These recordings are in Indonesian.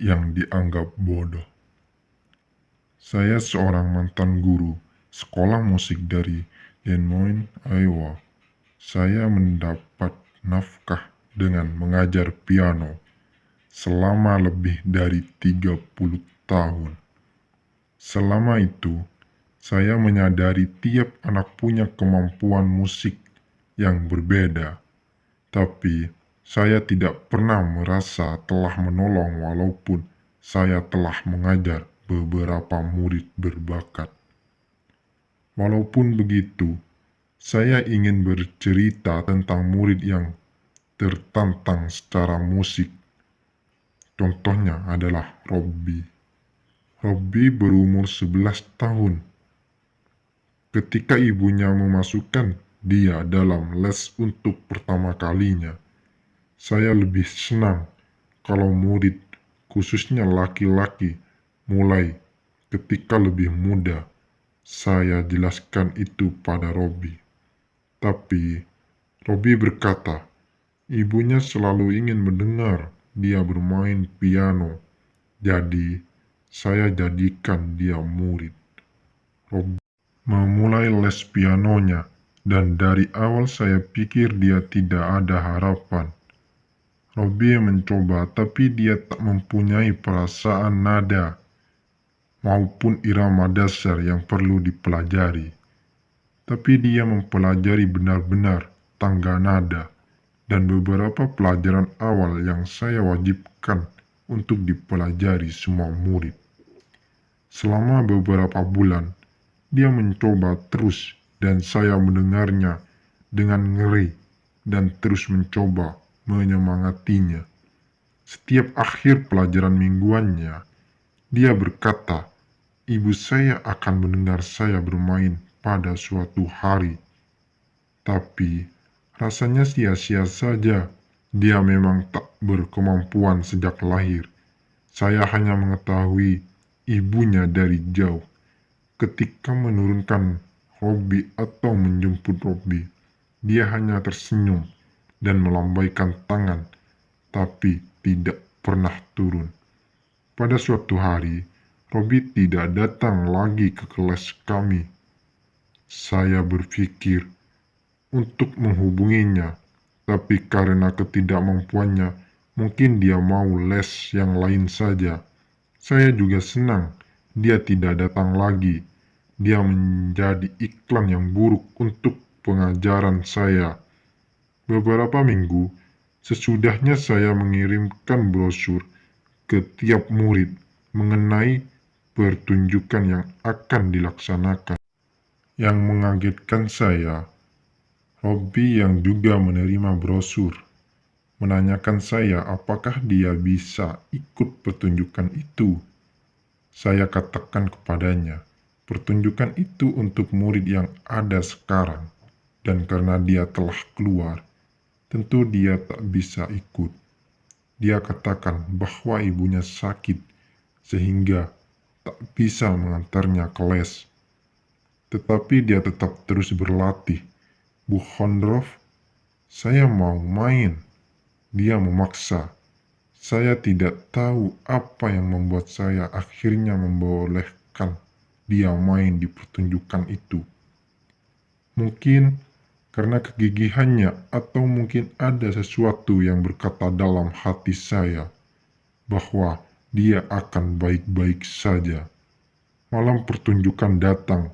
yang dianggap bodoh. Saya seorang mantan guru sekolah musik dari Des Moines, Iowa. Saya mendapat nafkah dengan mengajar piano selama lebih dari 30 tahun. Selama itu, saya menyadari tiap anak punya kemampuan musik yang berbeda, tapi saya tidak pernah merasa telah menolong walaupun saya telah mengajar beberapa murid berbakat. Walaupun begitu, saya ingin bercerita tentang murid yang tertantang secara musik. Contohnya adalah Robby. Robby berumur 11 tahun. Ketika ibunya memasukkan dia dalam les untuk pertama kalinya, saya lebih senang kalau murid, khususnya laki-laki, mulai ketika lebih muda. Saya jelaskan itu pada Robby. Tapi Robby berkata, ibunya selalu ingin mendengar dia bermain piano. Jadi, saya jadikan dia murid. Robby memulai les pianonya, dan dari awal saya pikir dia tidak ada harapan. Robby mencoba, tapi dia tak mempunyai perasaan nada maupun irama dasar yang perlu dipelajari. Tapi dia mempelajari benar-benar tangga nada dan beberapa pelajaran awal yang saya wajibkan untuk dipelajari semua murid. Selama beberapa bulan, dia mencoba terus dan saya mendengarnya dengan ngeri dan terus mencoba menyemangatinya. Setiap akhir pelajaran mingguannya, dia berkata, ibu saya akan mendengar saya bermain pada suatu hari. Tapi rasanya sia-sia saja. Dia memang tak berkemampuan sejak lahir. Saya hanya mengetahui ibunya dari jauh. Ketika menurunkan Robby atau menjemput Robby, dia hanya tersenyum dan melambaikan tangan, tapi tidak pernah turun. Pada suatu hari, Robby tidak datang lagi ke kelas kami. Saya berpikir untuk menghubunginya, tapi karena ketidakmampuannya, mungkin dia mau les yang lain saja. Saya juga senang dia tidak datang lagi. Dia menjadi iklan yang buruk untuk pengajaran saya. Beberapa minggu sesudahnya saya mengirimkan brosur ke tiap murid mengenai pertunjukan yang akan dilaksanakan. Yang mengagetkan saya, Robby yang juga menerima brosur menanyakan saya apakah dia bisa ikut pertunjukan itu. Saya katakan kepadanya, pertunjukan itu untuk murid yang ada sekarang, dan karena dia telah keluar, tentu dia tak bisa ikut. Dia katakan bahwa ibunya sakit, sehingga tak bisa mengantarnya ke les. Tetapi dia tetap terus berlatih. Bu Hondrov, saya mau main. Dia memaksa. Saya tidak tahu apa yang membuat saya akhirnya membolehkan dia main di pertunjukan itu. Mungkin karena kegigihannya, atau mungkin ada sesuatu yang berkata dalam hati saya bahwa dia akan baik-baik saja. Malam pertunjukan datang.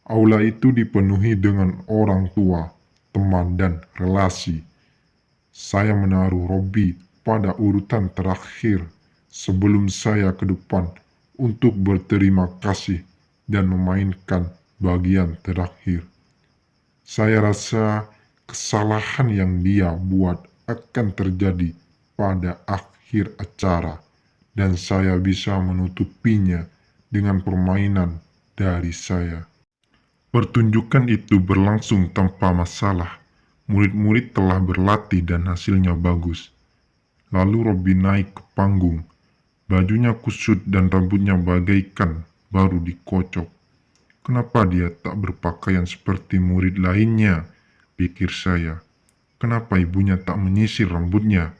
Aula itu dipenuhi dengan orang tua, teman, dan relasi. Saya menaruh Robby pada urutan terakhir sebelum saya ke depan untuk berterima kasih dan memainkan bagian terakhir. Saya rasa kesalahan yang dia buat akan terjadi pada akhir acara, dan saya bisa menutupinya dengan permainan dari saya. Pertunjukan itu berlangsung tanpa masalah. Murid-murid telah berlatih dan hasilnya bagus. Lalu Robby naik ke panggung. Bajunya kusut dan rambutnya bagaikan baru dikocok. Kenapa dia tak berpakaian seperti murid lainnya? Pikir saya. Kenapa ibunya tak menyisir rambutnya?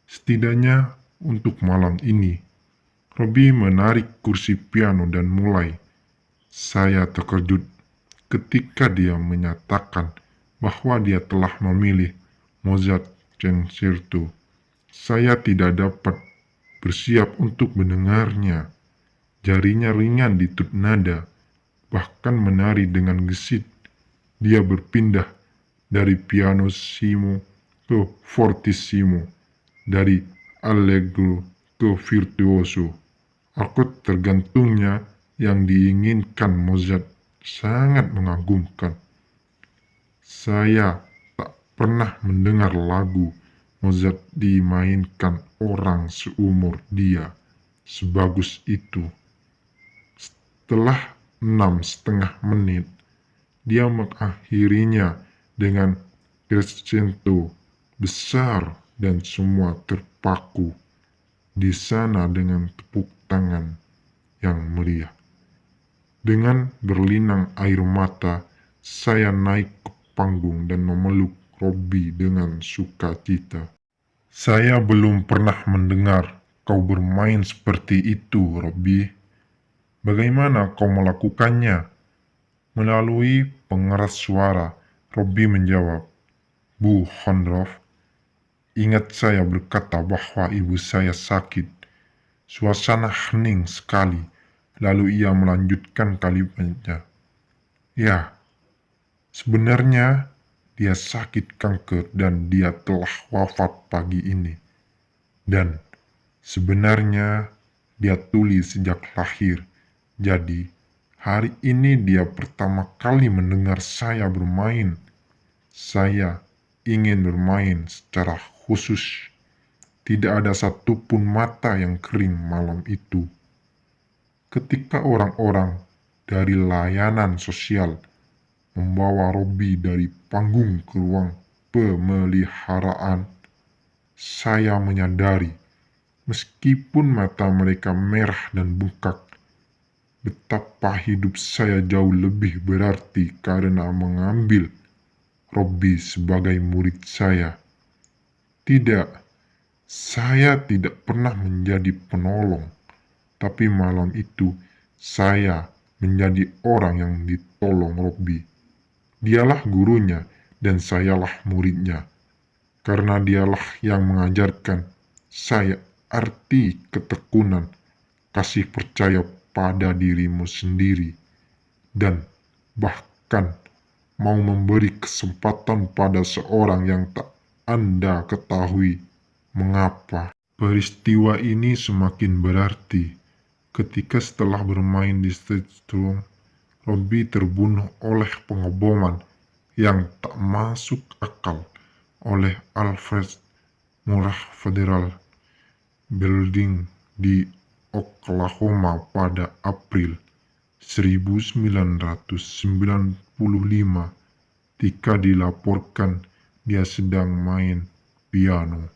Setidaknya untuk malam ini. Robbie menarik kursi piano dan mulai. Saya terkejut ketika dia menyatakan bahwa dia telah memilih Mozart Concerto. Saya tidak dapat bersiap untuk mendengarnya. Jarinya ringan di tut nada, bahkan menari dengan gesit. Dia berpindah dari pianissimo ke fortissimo, dari allegro ke virtuoso. Akord tergantungnya yang diinginkan Mozart sangat mengagumkan. Saya tak pernah mendengar lagu Mozart dimainkan orang seumur dia sebagus itu. Setelah 6,5 menit, dia mengakhirinya dengan crescendo besar dan semua terpaku di sana dengan tepuk tangan yang meriah. Dengan berlinang air mata, saya naik ke panggung dan memeluk Robbie dengan sukacita. Saya belum pernah mendengar kau bermain seperti itu, Robbie. Bagaimana kau melakukannya? Melalui pengeras suara, Robbie menjawab, Bu Hondorf, ingat saya berkata bahwa ibu saya sakit. Suasana hening sekali, lalu ia melanjutkan kalimatnya. Ya, sebenarnya dia sakit kanker dan dia telah wafat pagi ini. Dan sebenarnya dia tuli sejak lahir. Jadi, hari ini dia pertama kali mendengar saya bermain. Saya ingin bermain secara khusus. Tidak ada satupun mata yang kering malam itu. Ketika orang-orang dari layanan sosial membawa Robbie dari panggung ke ruang pemeliharaan, saya menyadari, meskipun mata mereka merah dan bengkak, betapa hidup saya jauh lebih berarti karena mengambil Robbie sebagai murid saya. Tidak, saya tidak pernah menjadi penolong, tapi malam itu saya menjadi orang yang ditolong Robbie. Dialah gurunya dan sayalah muridnya, karena dialah yang mengajarkan saya arti ketekunan, kasih percaya pada dirimu sendiri, dan bahkan mau memberi kesempatan pada seorang yang tak Anda ketahui mengapa. Peristiwa ini semakin berarti ketika setelah bermain di stadion, Robbie terbunuh oleh pengeboman yang tak masuk akal oleh Alfred Murrah Federal Building di Oklahoma pada April 1995 ketika dilaporkan dia sedang main piano.